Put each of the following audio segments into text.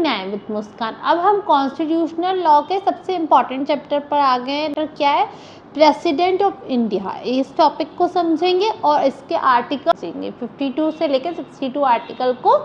न्याय विद मुस्कान। अब हम कॉन्स्टिट्यूशनल लॉ के सबसे इम्पॉर्टेंट चैप्टर पर आ गए हैं। तो क्या है? President of India. इस टॉपिक को समझेंगे और इसके आर्टिकल समझेंगे। 52 से लेकर 62 आर्टिकल को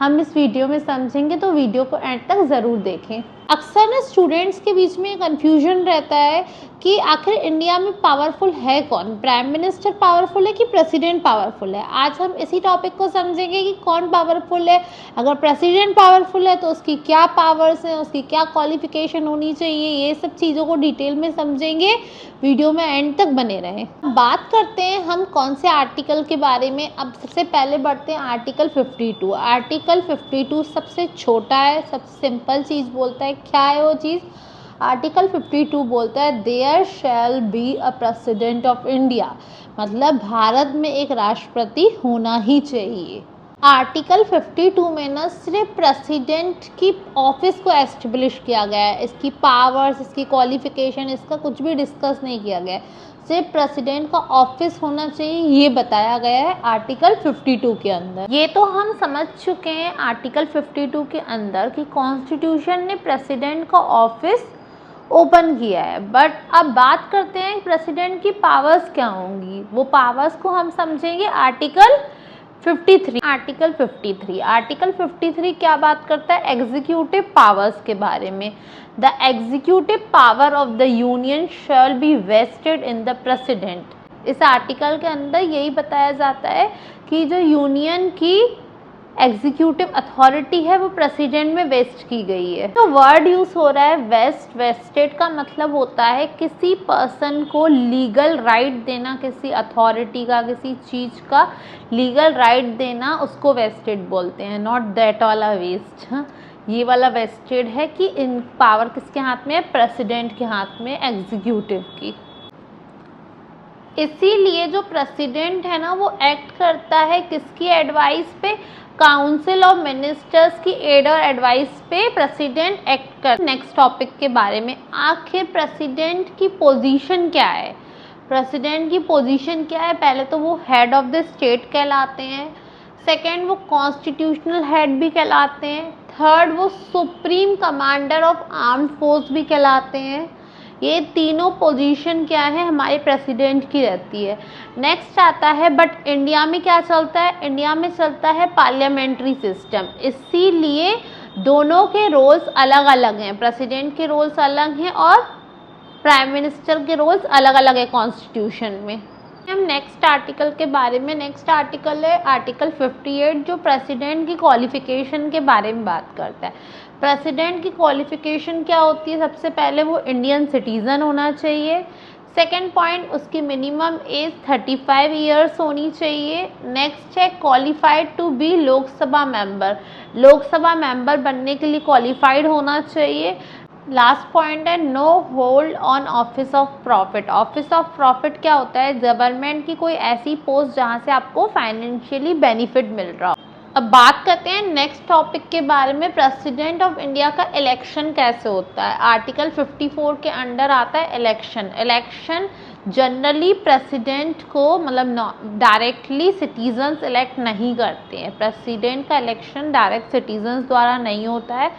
हम इस वीडियो में समझेंगे, तो वीडियो को एंड तक ज़रूर देखें। अक्सर ना स्टूडेंट्स के बीच में कन्फ्यूजन रहता है कि आखिर इंडिया में पावरफुल है कौन, प्राइम मिनिस्टर पावरफुल है कि प्रेसिडेंट पावरफुल है। आज हम इसी टॉपिक को समझेंगे कि कौन पावरफुल है। अगर प्रेसिडेंट पावरफुल है तो उसकी क्या पावर्स हैं, उसकी क्या क्वालिफिकेशन होनी चाहिए, ये सब चीज़ों को डिटेल में समझेंगे। वीडियो में एंड तक बने रहें। बात करते हैं हम कौन से आर्टिकल के बारे में। अब सबसे पहले बढ़ते हैं आर्टिकल 52। आर्टिकल 52 सबसे छोटा है, सबसे सिंपल चीज़ बोलता है। क्या है वो चीज़? आर्टिकल 52 बोलता है there shall be a president of India, मतलब भारत में एक राष्ट्रपति होना ही चाहिए। आर्टिकल 52 में ना सिर्फ प्रेसिडेंट की ऑफिस को एस्टेब्लिश किया गया है, इसकी पावर्स, इसकी क्वालिफिकेशन, इसका कुछ भी डिस्कस नहीं किया गया है। सिर्फ प्रेसिडेंट का ऑफिस होना चाहिए ये बताया गया है आर्टिकल 52 के अंदर। ये तो हम समझ चुके हैं आर्टिकल 52 के अंदर कि कॉन्स्टिट्यूशन ने प्रेसिडेंट का ऑफिस ओपन किया है। बट अब बात करते हैं प्रेसिडेंट की पावर्स क्या होंगी। वो पावर्स को हम समझेंगे आर्टिकल 53। आर्टिकल 53 क्या बात करता है? एग्जीक्यूटिव पावर्स के बारे में। The executive power of the union shall be vested in the president. इस आर्टिकल के अंदर यही बताया जाता है कि जो यूनियन की एग्जीक्यूटिव अथॉरिटी है वो प्रेसिडेंट में वेस्ट की गई है। तो वर्ड यूज हो रहा है वेस्ट। वेस्टेड का मतलब होता है किसी पर्सन को लीगल राइट देना, किसी अथॉरिटी का, किसी चीज का लीगल राइट देना, उसको वेस्टेड बोलते हैं। नॉट दैट वाला वेस्ट। हाँ, ये वाला वेस्टेड है कि इन पावर किसके हाथ में है? प्रेसिडेंट के हाथ में, एग्जीक्यूटिव की। इसीलिए जो प्रेसिडेंट है ना वो एक्ट करता है किसकी एडवाइस पे? काउंसिल ऑफ मिनिस्टर्स की एड और एडवाइस पे प्रेसिडेंट एक्ट कर। नेक्स्ट टॉपिक के बारे में, आखिर प्रेसिडेंट की पोजीशन क्या है? प्रेसिडेंट की पोजीशन क्या है? पहले तो वो हेड ऑफ द स्टेट कहलाते हैं। सेकंड, वो कॉन्स्टिट्यूशनल हेड भी कहलाते हैं। थर्ड, वो supreme commander of armed force भी कहलाते हैं। ये तीनों पोजीशन क्या है? हमारे प्रेसिडेंट की रहती है। नेक्स्ट आता है, बट इंडिया में क्या चलता है? इंडिया में चलता है पार्लियामेंट्री सिस्टम। इसीलिए दोनों के रोल्स अलग अलग हैं। प्रेसिडेंट के रोल्स अलग हैं और प्राइम मिनिस्टर के रोल्स अलग अलग है कॉन्स्टिट्यूशन में। हम नेक्स्ट आर्टिकल के बारे में, नेक्स्ट आर्टिकल है आर्टिकल 58 जो प्रेसिडेंट की क्वालिफिकेशन के बारे में बात करता है। प्रेसिडेंट की क्वालिफिकेशन क्या होती है? सबसे पहले वो इंडियन सिटीज़न होना चाहिए। सेकंड पॉइंट, उसकी मिनिमम एज 35 ईयर्स होनी चाहिए। नेक्स्ट है qualified to be Lok Sabha member. Lok Sabha member बनने के लिए क्वालिफाइड होना चाहिए। लास्ट पॉइंट है no hold on office of profit. Office of profit क्या होता है? गवर्नमेंट की कोई ऐसी पोस्ट जहां से आपको फाइनेंशियली बेनिफिट मिल रहा हो। अब बात करते हैं नेक्स्ट टॉपिक के बारे में, प्रेसिडेंट ऑफ इंडिया का इलेक्शन कैसे होता है। आर्टिकल 54 के अंडर आता है इलेक्शन। इलेक्शन जनरली प्रेसिडेंट को मतलब डायरेक्टली सिटीजन्स इलेक्ट नहीं करते हैं। प्रेसिडेंट का इलेक्शन डायरेक्ट सिटीजन्स द्वारा नहीं होता है।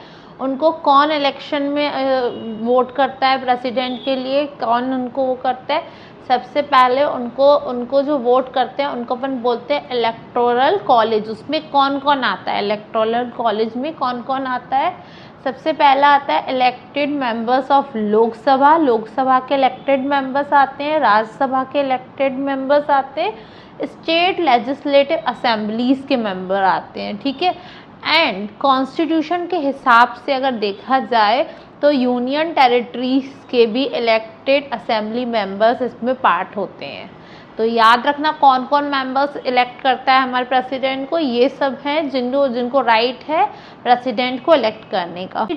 उनको कौन इलेक्शन में वोट करता है प्रेसिडेंट के लिए, कौन उनको वो करता है? सबसे पहले उनको जो वोट करते हैं उनको अपन बोलते हैं इलेक्टोरल कॉलेज। उसमें कौन कौन आता है? इलेक्टोरल कॉलेज में कौन कौन आता है? सबसे पहला आता है elected members of Lok Sabha. Lok Sabha के इलेक्टेड मेंबर्स आते हैं। राज्यसभा के इलेक्टेड मेंबर्स आते हैं। स्टेट लेजिस्लेटिव असेंबलीज के मेंबर आते हैं। ठीक है। एंड कॉन्स्टिट्यूशन के हिसाब से अगर देखा जाए तो यूनियन टेरिटरीज के भी इलेक्टेड असेंबली मेंबर्स इसमें पार्ट होते हैं। तो याद रखना कौन कौन मेंबर्स इलेक्ट करता है हमारे प्रेसिडेंट को। ये सब हैं जिनको राइट है प्रेसिडेंट को इलेक्ट करने का।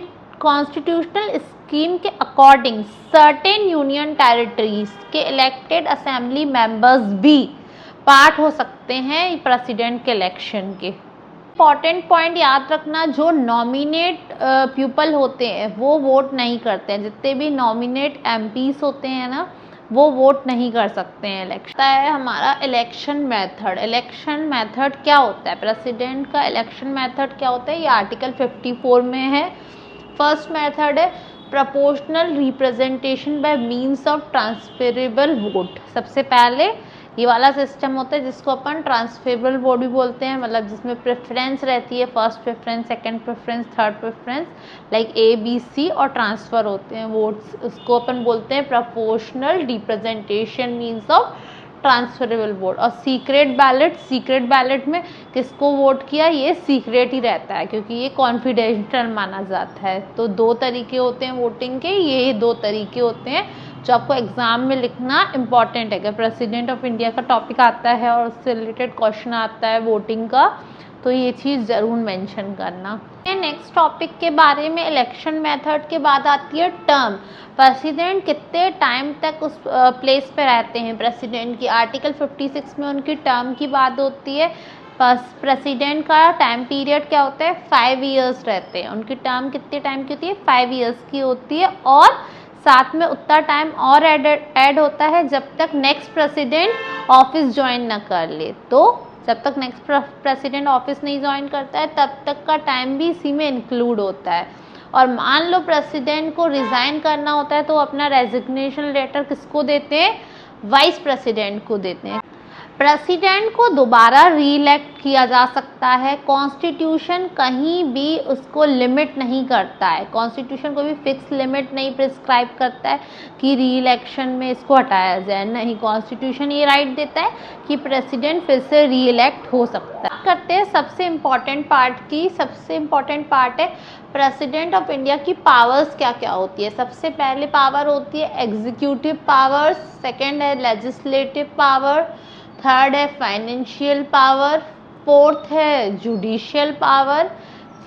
कॉन्स्टिट्यूशनल स्कीम के अकॉर्डिंग सर्टेन यूनियन टेरिटरीज के इलेक्टेड असेंबली मेंबर्स भी पार्ट हो सकते हैं प्रेसिडेंट के इलेक्शन के। इंपॉर्टेंट पॉइंट याद रखना, जो नॉमिनेट पीपल होते हैं वो वोट नहीं करते हैं। जितने भी नॉमिनेट एमपीस होते हैं ना वो वोट नहीं कर सकते हैं इलेक्शन। है हमारा इलेक्शन मेथड। इलेक्शन मेथड क्या होता है, प्रेसिडेंट का इलेक्शन मेथड क्या होता है, ये आर्टिकल 54 में है। फर्स्ट मेथड है proportional representation by means of transferable vote. सबसे पहले ये वाला सिस्टम होता है जिसको अपन ट्रांसफरेबल वोट भी बोलते हैं, मतलब जिसमें प्रेफरेंस रहती है, first preference, second preference, third preference, like ABC, और ट्रांसफ़र होते हैं वोट्स, उसको अपन बोलते हैं proportional representation means of transferable vote. और सीक्रेट बैलेट, सीक्रेट बैलेट में किसको वोट किया ये सीक्रेट ही रहता है क्योंकि ये कॉन्फिडेंशियल माना जाता है। तो 2 तरीके होते हैं वोटिंग के, ये 2 तरीके होते हैं जो आपको एग्जाम में लिखना इंपॉर्टेंट है। अगर प्रेसिडेंट ऑफ इंडिया का टॉपिक आता है और उससे रिलेटेड क्वेश्चन आता है वोटिंग का, तो ये चीज़ ज़रूर मेंशन करना। नेक्स्ट टॉपिक के बारे में इलेक्शन मेथड के बाद आती है टर्म। प्रेसिडेंट कितने टाइम तक उस प्लेस पे रहते हैं प्रेसिडेंट की, आर्टिकल 56 में उनकी टर्म की बात होती है। प्रेसिडेंट का टाइम पीरियड क्या होता है, 5 ईयर्स रहते हैं। उनकी टर्म कितने टाइम की होती है, 5 ईयर्स की होती है। और साथ में उतना टाइम और ऐड होता है जब तक नेक्स्ट प्रेसिडेंट ऑफिस ज्वाइन न कर ले। तो जब तक नेक्स्ट प्रेसिडेंट ऑफिस नहीं ज्वाइन करता है तब तक का टाइम भी इसी में इंक्लूड होता है। और मान लो प्रेसिडेंट को रिज़ाइन करना होता है तो अपना रेजिग्नेशन लेटर किसको देते हैं, वाइस प्रेसिडेंट को देते हैं। प्रेसिडेंट को दोबारा री इलेक्ट किया जा सकता है। कॉन्स्टिट्यूशन कहीं भी उसको लिमिट नहीं करता है, कॉन्स्टिट्यूशन कोई भी फिक्स लिमिट नहीं प्रिस्क्राइब करता है कि री इलेक्शन में इसको हटाया जाए, नहीं, कॉन्स्टिट्यूशन ये राइट देता है कि प्रेसिडेंट फिर से री इलेक्ट हो सकता है। करते हैं सबसे इम्पॉर्टेंट पार्ट की, सबसे इम्पॉर्टेंट पार्ट है प्रेसिडेंट ऑफ इंडिया की पावर्स क्या क्या होती है। सबसे पहले पावर होती है एग्जीक्यूटिव पावर्स, सेकेंड है लेजिस्लेटिव पावर, थर्ड है फाइनेंशियल पावर, फोर्थ है जुडिशियल पावर,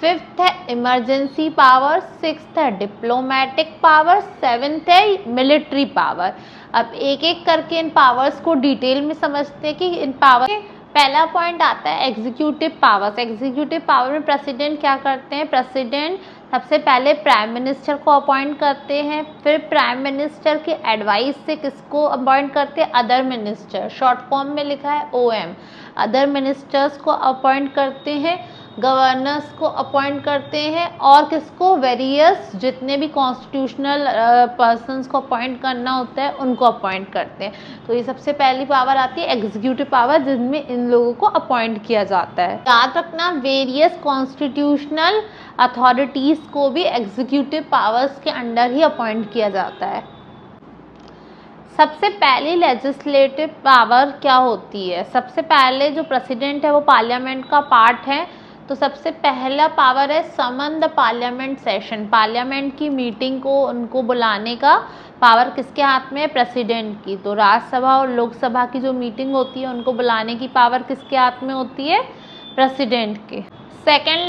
फिफ्थ है इमरजेंसी पावर, सिक्स्थ है डिप्लोमेटिक पावर, सेवेंथ है मिलिट्री पावर। अब एक एक करके इन पावर्स को डिटेल में समझते हैं कि इन पावर। पहला पॉइंट आता है एग्जीक्यूटिव पावर्स। एग्जीक्यूटिव पावर में प्रेसिडेंट क्या करते हैं, प्रेसिडेंट सबसे पहले प्राइम मिनिस्टर को अपॉइंट करते हैं, फिर प्राइम मिनिस्टर के एडवाइस से किसको अपॉइंट करते हैं, अदर मिनिस्टर, शॉर्ट फॉर्म में लिखा है OM, अदर मिनिस्टर्स को अपॉइंट करते हैं, गवर्नर्स को अपॉइंट करते हैं, और किसको, वेरियस जितने भी कॉन्स्टिट्यूशनल पर्सन्स को अपॉइंट करना होता है उनको अपॉइंट करते हैं। तो ये सबसे पहली पावर आती है एग्जीक्यूटिव पावर, जिसमें इन लोगों को अपॉइंट किया जाता है। याद रखना वेरियस कॉन्स्टिट्यूशनल अथॉरिटीज़ को भी एग्जीक्यूटिव पावर्स के अंडर ही अपॉइंट किया जाता है। सबसे पहली लेजिस्लेटिव पावर क्या होती है, सबसे पहले जो प्रेसिडेंट है वो पार्लियामेंट का पार्ट है, तो सबसे पहला पावर है summon the parliament session. Parliament की मीटिंग को उनको बुलाने का पावर किसके हाथ में है, प्रेसिडेंट की। तो राज्यसभा और लोकसभा की जो मीटिंग होती है उनको बुलाने की पावर किसके हाथ में होती है, प्रेसिडेंट के। सेकेंड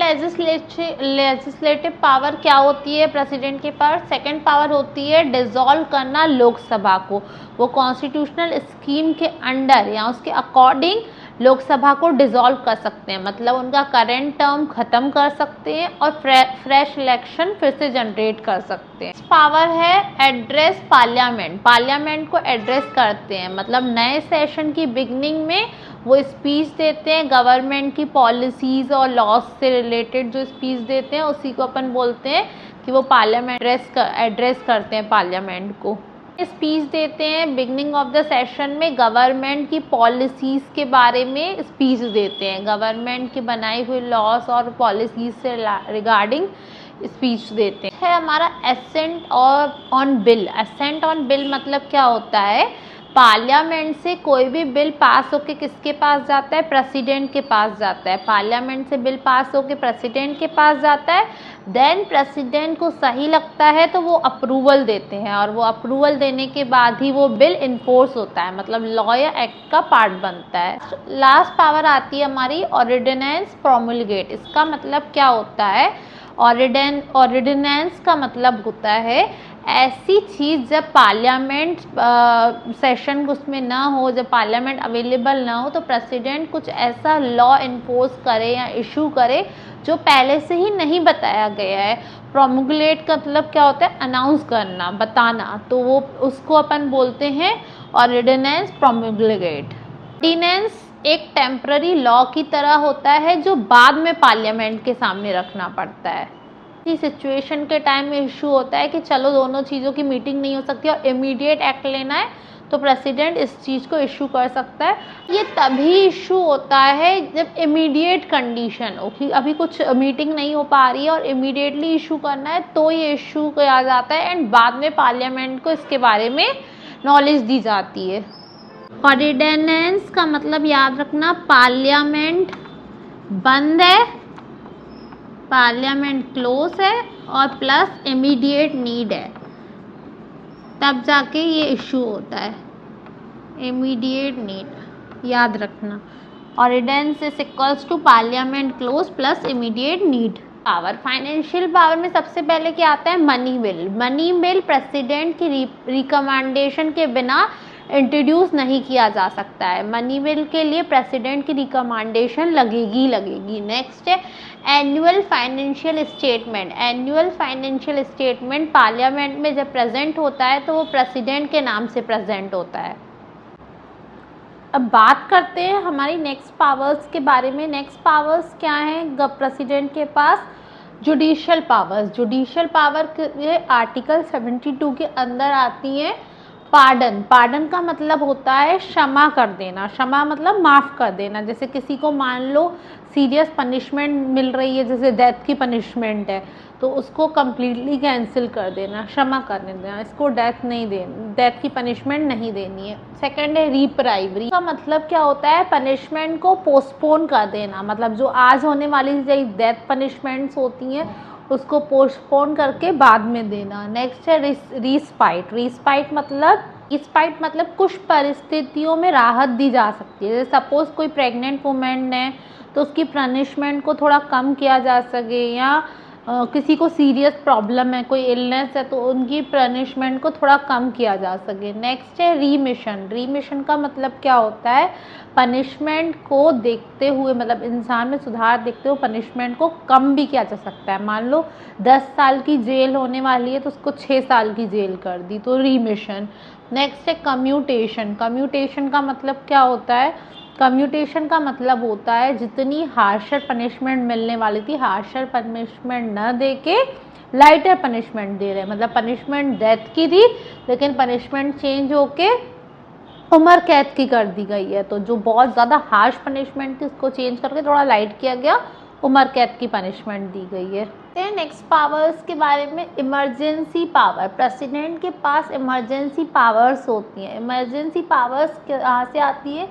लेजिस्लेटिव पावर क्या होती है प्रेसिडेंट के पास, सेकेंड पावर होती है डिसॉल्व करना लोकसभा को। वो कॉन्स्टिट्यूशनल स्कीम के अंडर या उसके अकॉर्डिंग लोकसभा को डिसॉल्व कर सकते हैं, मतलब उनका करंट टर्म ख़त्म कर सकते हैं और फ्रेश इलेक्शन फिर से जनरेट कर सकते हैं। पावर है एड्रेस पार्लियामेंट। पार्लियामेंट को एड्रेस करते हैं, मतलब नए सेशन की बिगनिंग में वो स्पीच देते हैं, गवर्नमेंट की पॉलिसीज़ और लॉज से रिलेटेड जो स्पीच देते हैं उसी को अपन बोलते हैं कि वो पार्लियामेंट एड्रेस करते हैं पार्लियामेंट को। स्पीच देते हैं बिगनिंग ऑफ द सेशन में, गवर्नमेंट की पॉलिसीज़ के बारे में स्पीच देते हैं, गवर्नमेंट की बनाई हुई लॉज और पॉलिसीज़ से रिगार्डिंग स्पीच देते हैं। है हमारा assent on bill. Assent on bill मतलब क्या होता है, पार्लियामेंट से कोई भी बिल पास होके किसके पास जाता है, प्रेसिडेंट के पास जाता है। पार्लियामेंट से बिल पास होके प्रेसिडेंट के पास जाता है, देन प्रेसिडेंट को सही लगता है तो वो अप्रूवल देते हैं, और वो अप्रूवल देने के बाद ही वो बिल इन्फोर्स होता है, मतलब लॉ या एक्ट का पार्ट बनता है। लास्ट पावर आती है हमारी ऑर्डिनेंस प्रोमुलगेट। इसका मतलब क्या होता है, ऑर्डिनेंस का मतलब होता है ऐसी चीज़ जब पार्लियामेंट सेशन उसमें ना हो, जब पार्लियामेंट अवेलेबल ना हो, तो प्रेसिडेंट कुछ ऐसा लॉ इन्फोर्स करे या इशू करे जो पहले से ही नहीं बताया गया है। प्रोमुलेट का मतलब क्या होता है? अनाउंस करना, बताना, तो वो उसको अपन बोलते हैं ऑर्डिनेंस प्रोमुलेट। ऑर्डिनेंस एक टेम्पररी लॉ की तरह होता है जो बाद में पार्लियामेंट के सामने रखना पड़ता है। इस सिचुएशन के टाइम में इशू होता है कि चलो दोनों चीज़ों की मीटिंग नहीं हो सकती और इमीडिएट एक्ट लेना है, तो प्रेसिडेंट इस चीज़ को इशू कर सकता है। ये तभी इशू होता है जब इमीडिएट कंडीशन हो कि अभी कुछ मीटिंग नहीं हो पा रही है और इमीडिएटली इशू करना है, तो ये इशू किया जाता है एंड बाद में पार्लियामेंट को इसके बारे में नॉलेज दी जाती है। ऑर्डिनेंस का मतलब याद रखना, पार्लियामेंट बंद है, पार्लियामेंट क्लोज है और प्लस इमीडिएट नीड है, तब जाके ये इशू होता है। इमीडिएट नीड याद रखना, ordinance is equals to parliament close plus immediate need. Power, financial power में सबसे पहले क्या आता है? Money bill. Money bill president की रिकमेंडेशन के बिना इंट्रोड्यूस नहीं किया जा सकता है। मनी बिल के लिए प्रेसिडेंट की रिकमेंडेशन लगेगी। नेक्स्ट है annual financial statement. Annual financial statement parliament में जब प्रेजेंट होता है तो वो प्रेसिडेंट के नाम से प्रेजेंट होता है। अब बात करते हैं हमारी नेक्स्ट पावर्स के बारे में। नेक्स्ट पावर्स क्या हैं प्रेसिडेंट के पास? Judicial powers. जुडिशियल पावर ये आर्टिकल 72 के अंदर आती हैं। पार्डन, पार्डन का मतलब होता है क्षमा कर देना। क्षमा मतलब माफ़ कर देना। जैसे किसी को मान लो सीरियस पनिशमेंट मिल रही है, जैसे डेथ की पनिशमेंट है, तो उसको कम्प्लीटली कैंसिल कर देना, क्षमा कर देना, इसको डेथ की पनिशमेंट नहीं देनी है। सेकंड है रिप्राइवरी का मतलब क्या होता है? पनिशमेंट को पोस्टपोन कर देना, मतलब जो आज होने वाली डेथ पनिशमेंट्स होती हैं उसको पोस्टपोन करके बाद में देना। नेक्स्ट है रिस्पाइट। रिस्पाइट मतलब कुछ परिस्थितियों में राहत दी जा सकती है। जैसे सपोज कोई प्रेग्नेंट वुमेन है तो उसकी पनिशमेंट को थोड़ा कम किया जा सके, या किसी को सीरियस प्रॉब्लम है, कोई इलनेस है, तो उनकी पनिशमेंट को थोड़ा कम किया जा सके। नेक्स्ट है रीमिशन। रीमिशन का मतलब क्या होता है? पनिशमेंट को देखते हुए, मतलब इंसान में सुधार देखते हुए पनिशमेंट को कम भी किया जा सकता है। मान लो 10 साल की जेल होने वाली है तो उसको 6 साल की जेल कर दी, तो रीमिशन। नेक्स्ट है कम्यूटेशन। कम्यूटेशन का मतलब क्या होता है? कम्यूटेशन का मतलब होता है जितनी हार्शर पनिशमेंट मिलने वाली थी, हार्शर पनिशमेंट न दे के लाइटर पनिशमेंट दे रहे हैं। मतलब पनिशमेंट डेथ की थी लेकिन पनिशमेंट चेंज होके उम्र कैद की कर दी गई है। तो जो बहुत ज़्यादा हार्श पनिशमेंट थी उसको चेंज करके थोड़ा लाइट किया गया, उम्र कैद की पनिशमेंट दी गई है। नेक्स्ट पावर्स के बारे में, इमरजेंसी पावर। प्रेसिडेंट के पास इमरजेंसी पावर्स होती हैं। इमरजेंसी पावर्स कहाँ से आती है?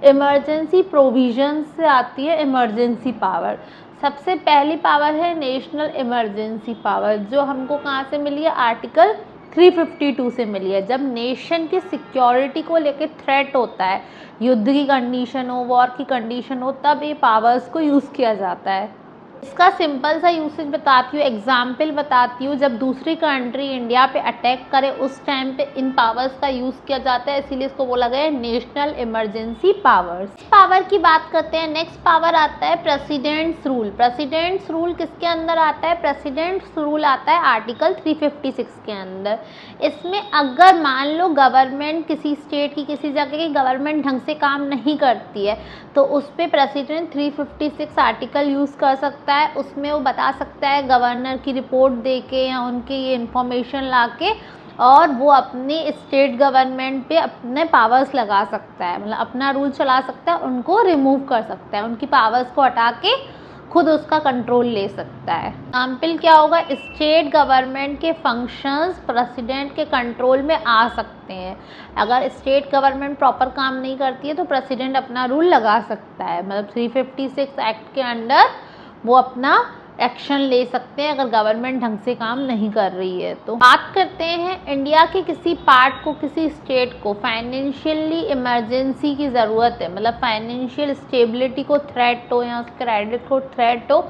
इमरजेंसी प्रोविजन से आती है इमरजेंसी पावर। सबसे पहली पावर है नेशनल इमरजेंसी पावर, जो हमको कहाँ से मिली है? आर्टिकल 352 से मिली है। जब नेशन की सिक्योरिटी को लेकर थ्रेट होता है, युद्ध की कंडीशन हो, वॉर की कंडीशन हो, तब ये पावर्स को यूज़ किया जाता है। इसका सिंपल सा यूसेज बताती हूँ, एग्जाम्पल बताती हूँ। जब दूसरी कंट्री इंडिया पे अटैक करे उस टाइम पे इन पावर्स का यूज़ किया जाता है, इसीलिए इसको बोला गया है नेशनल इमरजेंसी पावर्स। पावर की बात करते हैं। नेक्स्ट पावर आता है प्रेसिडेंट्स रूल। प्रेसिडेंट्स रूल किसके अंदर आता है? प्रेसिडेंट्स रूल आता है आर्टिकल 356 के अंदर। इसमें अगर मान लो गवर्नमेंट किसी स्टेट की, किसी जगह की गवर्नमेंट ढंग से काम नहीं करती है तो उस पर प्रेसिडेंट 356 आर्टिकल यूज़ कर सकता है। उसमें वो बता सकता है गवर्नर की रिपोर्ट दे के या उनके ये इन्फॉर्मेशन ला के, और वो अपने स्टेट गवर्नमेंट पे अपने पावर्स लगा सकता है, मतलब अपना रूल चला सकता है, उनको रिमूव कर सकता है, उनकी पावर्स को हटा के खुद उसका कंट्रोल ले सकता है। एग्जाम्पल क्या होगा? स्टेट गवर्नमेंट के फंक्शंस प्रेसिडेंट के कंट्रोल में आ सकते हैं। अगर स्टेट गवर्नमेंट प्रॉपर काम नहीं करती है तो प्रेसिडेंट अपना रूल लगा सकता है, मतलब 356 एक्ट के अंडर वो अपना एक्शन ले सकते हैं अगर गवर्नमेंट ढंग से काम नहीं कर रही है। तो बात करते हैं इंडिया के किसी पार्ट को, किसी स्टेट को फाइनेंशियली इमरजेंसी की ज़रूरत है, मतलब फाइनेंशियल स्टेबिलिटी को थ्रेट हो या उसके क्रेडिट को थ्रेट हो,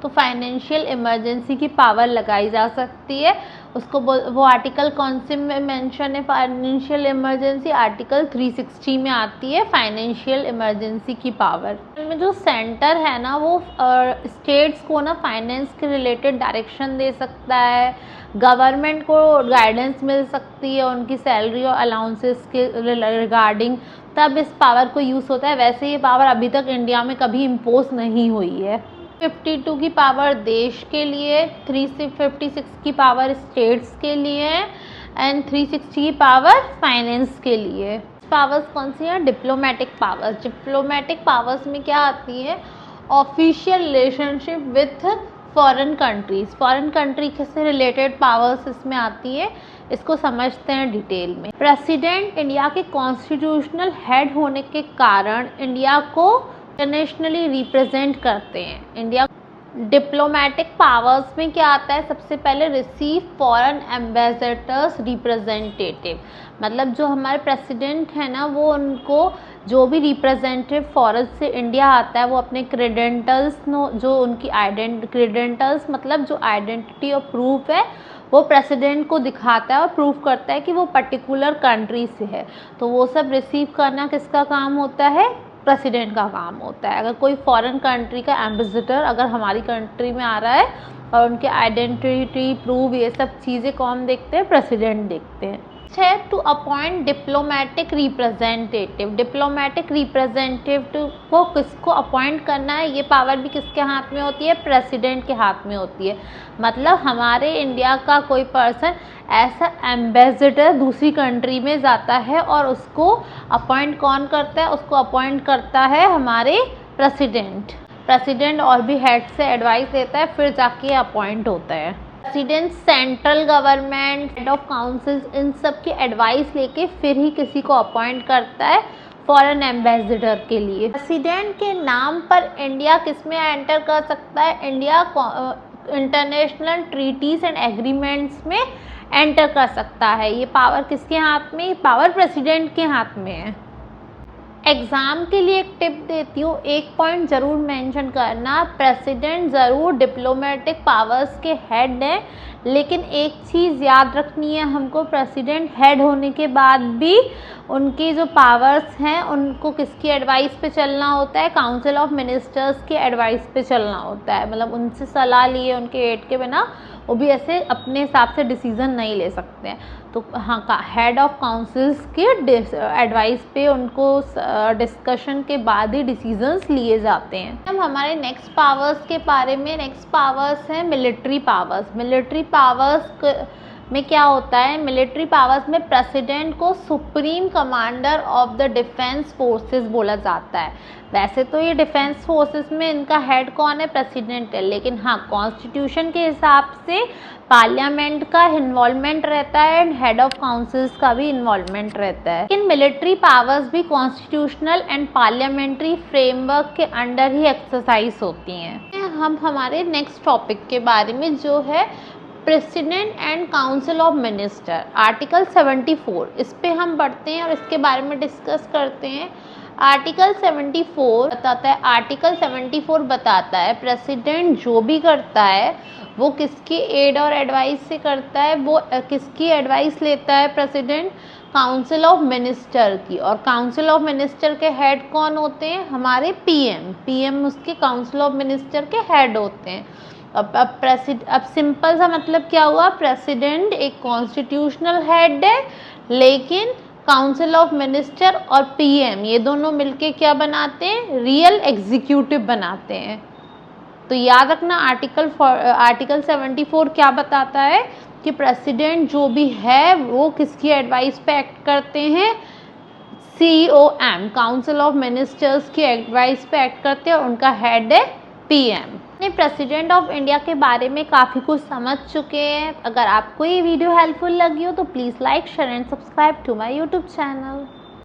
तो फाइनेंशियल इमरजेंसी की पावर लगाई जा सकती है। उसको वो आर्टिकल कौन से में मेंशन है फाइनेंशियल इमरजेंसी? आर्टिकल 360 में आती है फाइनेंशियल इमरजेंसी की पावर में। जो सेंटर है ना वो स्टेट्स को ना फाइनेंस के रिलेटेड डायरेक्शन दे सकता है, गवर्नमेंट को गाइडेंस मिल सकती है उनकी सैलरी और अलाउंसेस के रिगार्डिंग, तब इस पावर को यूज़ होता है। वैसे ये पावर अभी तक इंडिया में कभी इम्पोज नहीं हुई है। 52 की पावर देश के लिए, 356 की पावर स्टेट्स के लिए एंड 360 की पावर फाइनेंस के लिए। पावर्स कौन सी है? Diplomatic powers. डिप्लोमेटिक पावर्स में क्या आती है? Official relationship with foreign countries. Foreign country से रिलेटेड पावर्स इसमें आती है, इसको समझते हैं डिटेल में। प्रेसिडेंट इंडिया के कॉन्स्टिट्यूशनल हेड होने के कारण इंडिया को इंटरनेशनली रिप्रेजेंट करते हैं। इंडिया डिप्लोमेटिक पावर्स में क्या आता है? सबसे पहले रिसीव फॉरेन एम्बेसडर्स रिप्रेजेंटेटिव, मतलब जो हमारे प्रेसिडेंट है ना वो उनको जो भी रिप्रेजेंटेटिव फॉरेन से इंडिया आता है वो अपने क्रेडेंटल्स जो उनकी क्रेडेंटल्स मतलब जो आइडेंटिटी और प्रूफ है वो प्रेसिडेंट को दिखाता है और प्रूफ करता है कि वो पर्टिकुलर कंट्री से है। तो वो सब रिसीव करना किसका काम होता है? प्रेसिडेंट का काम होता है। अगर कोई फॉरेन कंट्री का एम्बेसडर अगर हमारी कंट्री में आ रहा है और उनके आइडेंटिटी प्रूफ ये सब चीज़ें कौन देखते हैं? प्रेसिडेंट देखते हैं। है to appoint diplomatic representative. Diplomatic representative को किसको अपॉइंट करना है, ये पावर भी किसके हाथ में होती है? प्रेसिडेंट के हाथ में होती है। मतलब हमारे इंडिया का कोई पर्सन ऐसा एम्बेसडर दूसरी कंट्री में जाता है और उसको अपॉइंट कौन करता है? उसको अपॉइंट करता है हमारे प्रेसिडेंट। प्रेसिडेंट और भी हेड से एडवाइस लेता है फिर जाके अपॉइंट होता है। President central government, head of council, इन सब की एडवाइस लेके फिर ही किसी को अपॉइंट करता है फॉरेन एम्बेसडर के लिए। प्रेसिडेंट के नाम पर इंडिया किस में एंटर कर सकता है? India international treaties and agreements में एंटर कर सकता है। ये पावर किसके हाथ में? ये पावर प्रेसिडेंट के हाथ में है। एग्ज़ाम के लिए एक टिप देती हूँ, एक पॉइंट ज़रूर मेंशन करना, प्रेसिडेंट ज़रूर डिप्लोमेटिक पावर्स के हेड हैं, लेकिन एक चीज़ याद रखनी है हमको, प्रेसिडेंट हेड होने के बाद भी उनकी जो पावर्स हैं उनको किसकी एडवाइस पे चलना होता है? काउंसिल ऑफ मिनिस्टर्स की एडवाइस पे चलना होता है। मतलब उनसे सलाह लिए उनके एड के बिना वो भी ऐसे अपने हिसाब से डिसीज़न नहीं ले सकते हैं। तो हाँ, हेड ऑफ काउंसिल्स के एडवाइस पे उनको डिस्कशन के बाद ही डिसीजंस लिए जाते हैं। हम हमारे नेक्स्ट पावर्स के बारे में, नेक्स्ट पावर्स हैं मिलिट्री पावर्स। मिलिट्री पावर्स में क्या होता है? मिलिट्री पावर्स में प्रेसिडेंट को supreme commander of the defence forces बोला जाता है। वैसे तो ये डिफेंस फोर्सेस में इनका हेड कौन है? प्रेसिडेंट है, लेकिन हाँ कॉन्स्टिट्यूशन के हिसाब से पार्लियामेंट का इन्वॉल्वमेंट रहता है एंड हेड ऑफ काउंसिल्स का भी इन्वॉल्वमेंट रहता है। लेकिन मिलिट्री पावर्स भी कॉन्स्टिट्यूशनल एंड पार्लियामेंट्री फ्रेमवर्क के अंडर ही एक्सरसाइज होती हैं। हम हमारे नेक्स्ट टॉपिक के बारे में जो है president and council of minister, article 74, इस पे हम बढ़ते हैं और इसके बारे में डिस्कस करते हैं। आर्टिकल 74 बताता है, आर्टिकल 74 बताता है प्रेसिडेंट जो भी करता है वो किसकी एड और एडवाइस से करता है? वो किसकी एडवाइस लेता है प्रेसिडेंट? काउंसिल ऑफ मिनिस्टर की। और काउंसिल ऑफ मिनिस्टर के हेड कौन होते हैं? हमारे पीएम उसके काउंसिल ऑफ मिनिस्टर के हेड होते हैं। अब सिंपल सा मतलब क्या हुआ? प्रेसिडेंट एक कॉन्स्टिट्यूशनल हेड है, लेकिन काउंसिल ऑफ मिनिस्टर और पीएम ये दोनों मिलके क्या बनाते हैं? रियल एग्जीक्यूटिव बनाते हैं। तो याद रखना आर्टिकल 74 क्या बताता है कि प्रेसिडेंट जो भी है वो किसकी एडवाइस पे एक्ट करते हैं? COM, काउंसिल ऑफ मिनिस्टर्स की एडवाइस पे एक्ट करते हैं और उनका हेड है पीएम। प्रेसिडेंट ऑफ इंडिया के बारे में काफ़ी कुछ समझ चुके हैं। अगर आपको ये वीडियो हेल्पफुल लगी हो तो please like, share and subscribe to my YouTube channel.